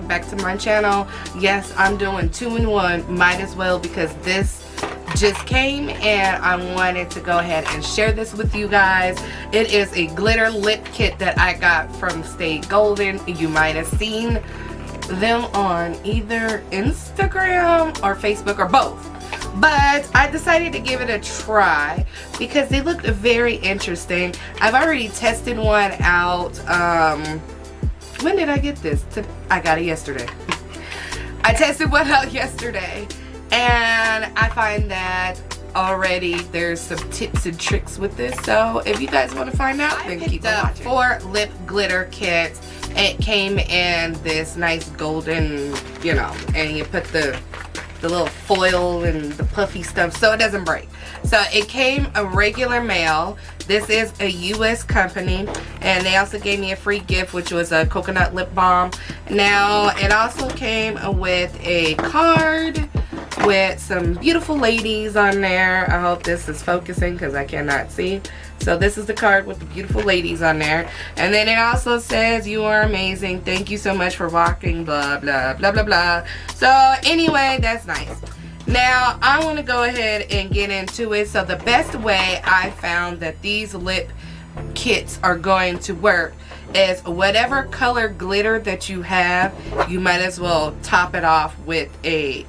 welcome back to my channel. Yes, I'm doing 2-in-1, might as well, because this just came and I wanted to go ahead and share this with you guys. It is a glitter lip kit that I got from Stay Golden. You might have seen them on either Instagram or Facebook or both. But I decided to give it a try because they looked very interesting. I've already tested one out. When did I get this? I got it yesterday. I tested one out yesterday, and I find that already there's some tips and tricks with this. So if you guys want to find out, then keep on watching. 4 lip glitter kits. It came in this nice golden, you know, and you put the little foil and the puffy stuff so it doesn't break. So it came a regular mail. This is a US company, and they also gave me a free gift, which was a coconut lip balm. Now it also came with a card with some beautiful ladies on there. I hope this is focusing because I cannot see. So this is the card with the beautiful ladies on there. And then it also says, "You are amazing. Thank you so much for walking, blah, blah, blah, blah, blah." So anyway, that's nice. Now, I want to go ahead and get into it. So the best way I found that these lip kits are going to work is whatever color glitter that you have, you might as well top it off with a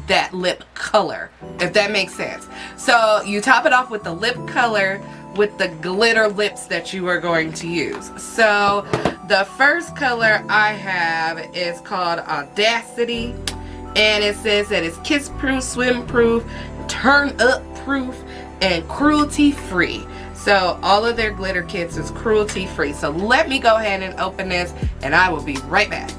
that lip color, if that makes sense. So you top it off with the lip color with the glitter lips that you are going to use. So the first color I have is called Audacity, and it says that it's kiss proof, swim proof, turn up proof, and cruelty free. So all of their glitter kits is cruelty free. So let me go ahead and open this, and I will be right back.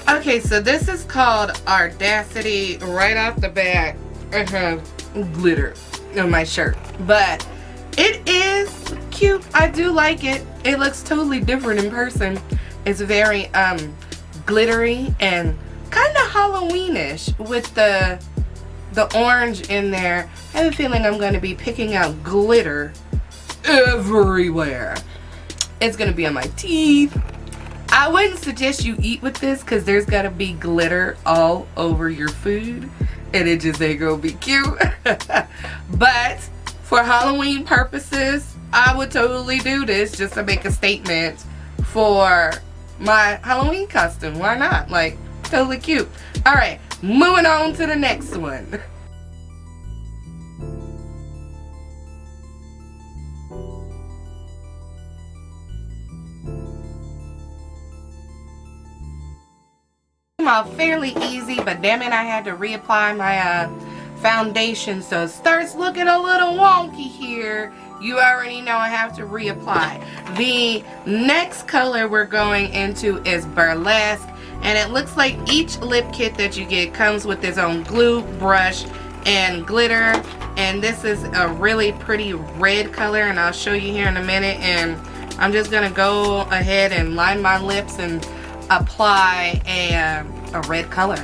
Okay, so this is called Audacity. Right off the bat, I have glitter on my shirt, but it is cute. I do like it. It looks totally different in person. It's very glittery and kind of Halloweenish with the orange in there. I have a feeling I'm going to be picking out glitter everywhere. It's going to be on my teeth. I wouldn't suggest you eat with this because there's gotta be glitter all over your food and it just ain't gonna be cute. But for Halloween purposes, I would totally do this just to make a statement for my Halloween costume. Why not? Like, totally cute. Alright, moving on to the next one. Off fairly easy, but damn it, I had to reapply my foundation, so it starts looking a little wonky here. You already know I have to reapply. The next color we're going into is Burlesque, and it looks like each lip kit that you get comes with its own glue, brush, and glitter. And this is a really pretty red color, and I'll show you here in a minute. And I'm just gonna go ahead and line my lips and apply a red color.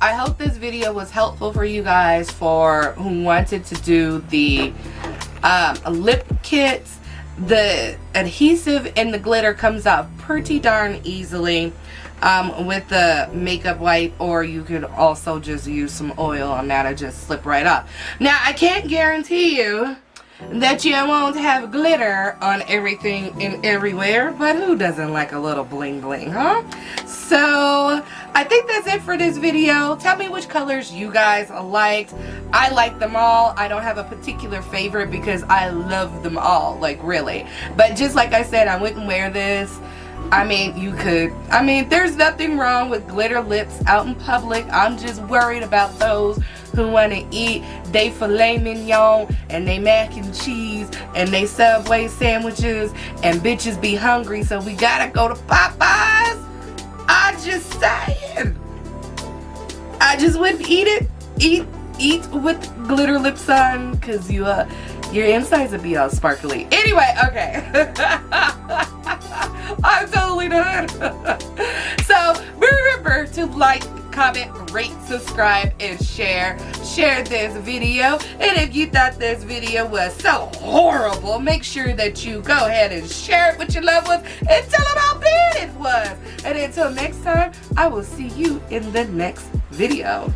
I hope this video was helpful for you guys for who wanted to do the lip kits. The adhesive and the glitter comes out pretty darn easily with the makeup wipe, or you could also just use some oil on that and just slip right off. Now, I can't guarantee you that you won't have glitter on everything and everywhere, but who doesn't like a little bling bling, huh? So I think that's it for this video. Tell me which colors you guys liked. I like them all. I don't have a particular favorite because I love them all, like really. But just like I said, I wouldn't wear this. I mean, you could. I mean, there's nothing wrong with glitter lips out in public. I'm just worried about those who want to eat they filet mignon and they mac and cheese and they Subway sandwiches, and bitches be hungry, so we gotta go to Popeyes. I just saying. I just wouldn't eat it. Eat with glitter lips on, cause your insides would be all sparkly. Anyway, okay. I'm totally done. So remember to like, comment, rate, subscribe, and share this video. And if you thought this video was so horrible, make sure that you go ahead and share it with your loved ones and tell them how bad it was. And until next time, I will see you in the next video.